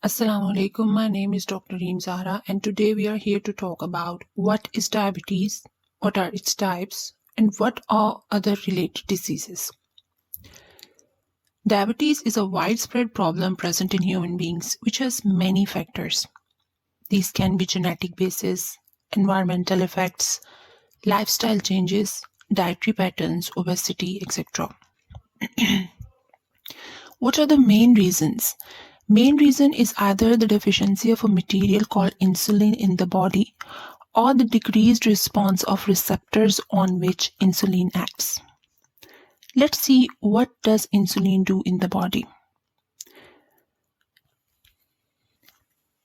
Assalamu alaikum. My name is Dr. Reem Zahra, and today we are here to talk about what is diabetes, what are its types, and what are other related diseases. Diabetes is a widespread problem present in human beings which has many factors. These can be genetic basis, environmental effects, lifestyle changes, dietary patterns, obesity, etc. What are the main reasons? Main reason is either the deficiency of a material called insulin in the body or the decreased response of receptors on which insulin acts. Let's see, what does insulin do in the body?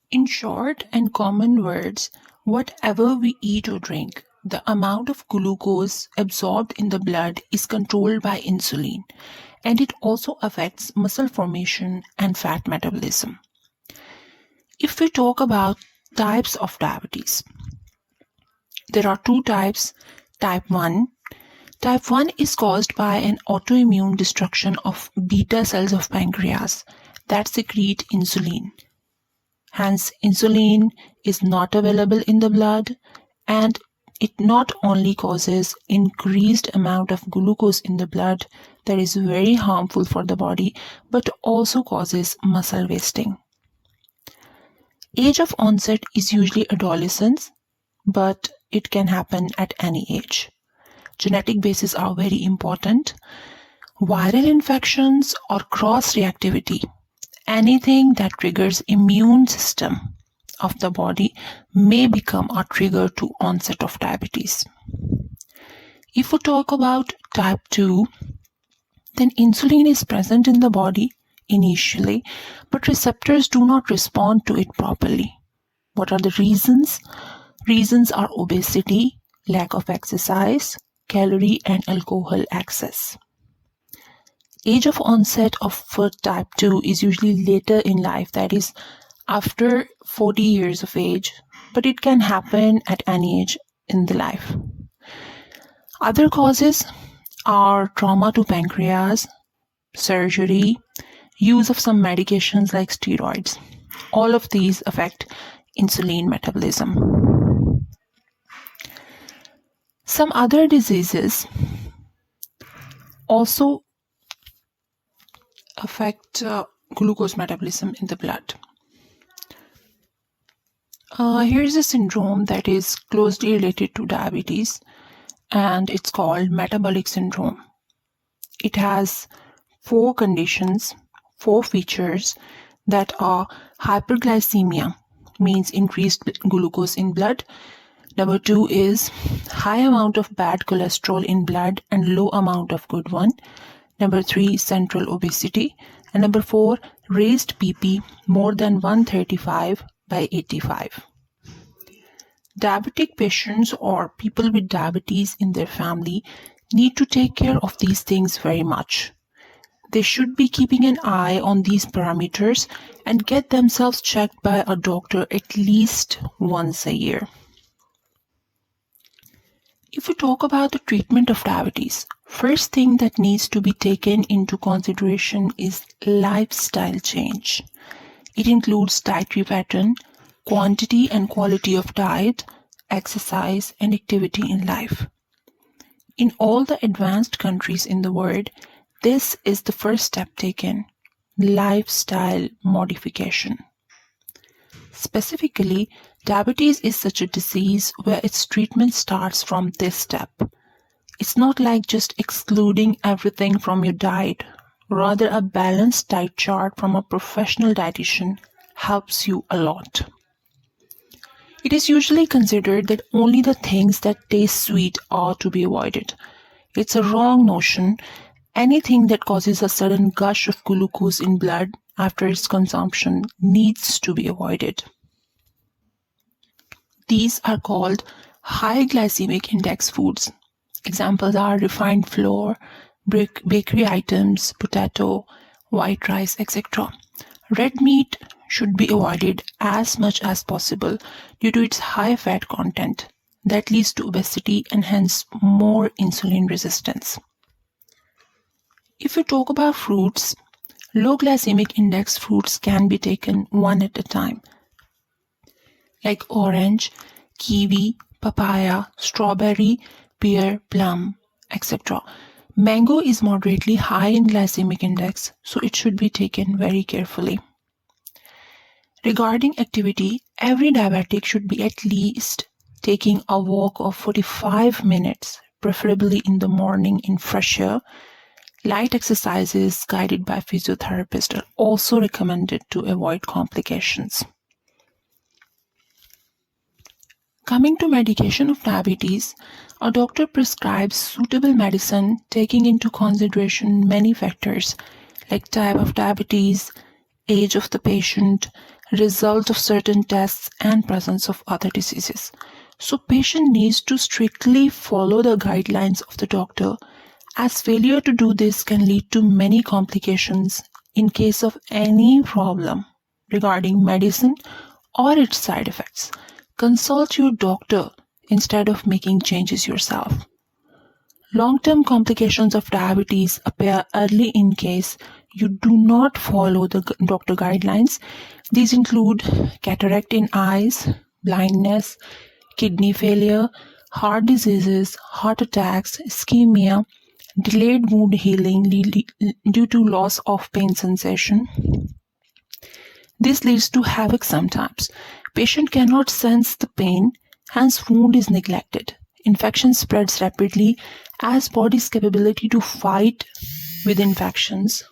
In short and common words, whatever we eat or drink, the amount of glucose absorbed in the blood is controlled by insulin, and it also affects muscle formation and fat metabolism. If we talk about types of diabetes, there are two types. Type 1. Type 1 is caused by an autoimmune destruction of beta cells of pancreas that secrete insulin. Hence, insulin is not available in the blood, and it not only causes increased amount of glucose in the blood that is very harmful for the body, but also causes muscle wasting. Age of onset is usually adolescence, but it can happen at any age. Genetic bases are very important. Viral infections or cross-reactivity, anything that triggers immune system of the body may become a trigger to onset of diabetes. If we talk about type 2, then insulin is present in the body initially, but receptors do not respond to it properly. What are the reasons? Reasons are obesity, lack of exercise, calorie and alcohol excess. Age of onset of type 2 is usually later in life, that is after 40 years of age, but it can happen at any age in the life. Other causes are trauma to pancreas, surgery, use of some medications like steroids. All of these affect insulin metabolism. Some other diseases also affect glucose metabolism in the blood. Here's a syndrome that is closely related to diabetes, and it's called metabolic syndrome. It has 4 conditions, 4 features that are hyperglycemia, means increased glucose in blood. Number 2 is high amount of bad cholesterol in blood and low amount of good one. Number 3, central obesity. And number 4, raised BP more than 135/85. Diabetic patients or people with diabetes in their family need to take care of these things very much. They should be keeping an eye on these parameters and get themselves checked by a doctor at least once a year. If we talk about the treatment of diabetes, first thing that needs to be taken into consideration is lifestyle change. It includes dietary pattern, quantity and quality of diet, exercise, and activity in life. In all the advanced countries in the world, this is the first step taken, lifestyle modification. Specifically, diabetes is such a disease where its treatment starts from this step. It's not like just excluding everything from your diet. Rather, a balanced diet chart from a professional dietitian helps you a lot. It is usually considered that only the things that taste sweet are to be avoided. It's a wrong notion. Anything that causes a sudden gush of glucose in blood after its consumption needs to be avoided. These are called high glycemic index foods. Examples are refined flour, bakery items, potato, white rice, etc. Red meat should be avoided as much as possible due to its high fat content that leads to obesity and hence more insulin resistance. If we talk about fruits, Low glycemic index fruits can be taken one at a time, like orange, kiwi, papaya, strawberry, pear, plum, etc. Mango is moderately high in glycemic index, so it should be taken very carefully. Regarding activity, every diabetic should be at least taking a walk of 45 minutes, preferably in the morning in fresh air. Light exercises guided by physiotherapists are also recommended to avoid complications. Coming to medication of diabetes, a doctor prescribes suitable medicine taking into consideration many factors like type of diabetes, age of the patient, result of certain tests, and presence of other diseases. So patient needs to strictly follow the guidelines of the doctor, as failure to do this can lead to many complications in case of any problem regarding medicine or its side effects. Consult your doctor instead of making changes yourself. Long-term complications of diabetes appear early in case you do not follow the doctor guidelines. These include cataract in eyes, blindness, kidney failure, heart diseases, heart attacks, ischemia, delayed wound healing due to loss of pain sensation. This leads to havoc sometimes. Patient cannot sense the pain, hence wound is neglected. Infection spreads rapidly as body's capability to fight with infections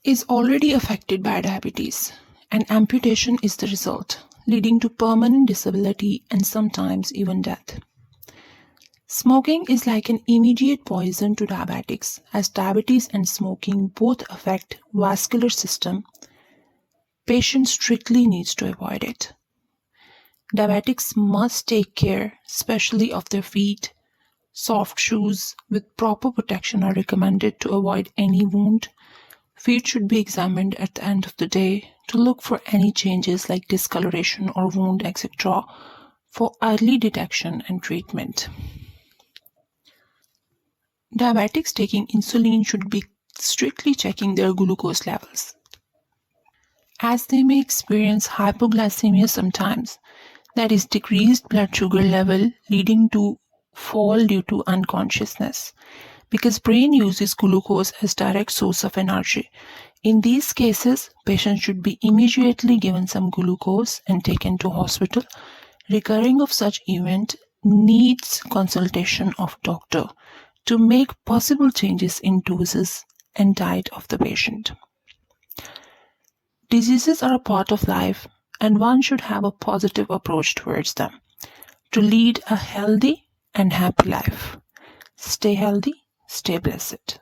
is already affected by diabetes, and amputation is the result, leading to permanent disability and sometimes even death. Smoking is like an immediate poison to diabetics, as diabetes and smoking both affect vascular system. Patient strictly needs to avoid it. Diabetics must take care, especially of their feet. Soft shoes with proper protection are recommended to avoid any wound. Feet should be examined at the end of the day to look for any changes like discoloration or wound, etc., for early detection and treatment. Diabetics taking insulin should be strictly checking their glucose levels, as they may experience hypoglycemia sometimes, that is decreased blood sugar level leading to fall due to unconsciousness, because brain uses glucose as direct source of energy. In these cases, patients should be immediately given some glucose and taken to hospital. Recurring of such event needs consultation of doctor to make possible changes in doses and diet of the patient. Diseases are a part of life, and one should have a positive approach towards them to lead a healthy and happy life. Stay healthy, stay blessed.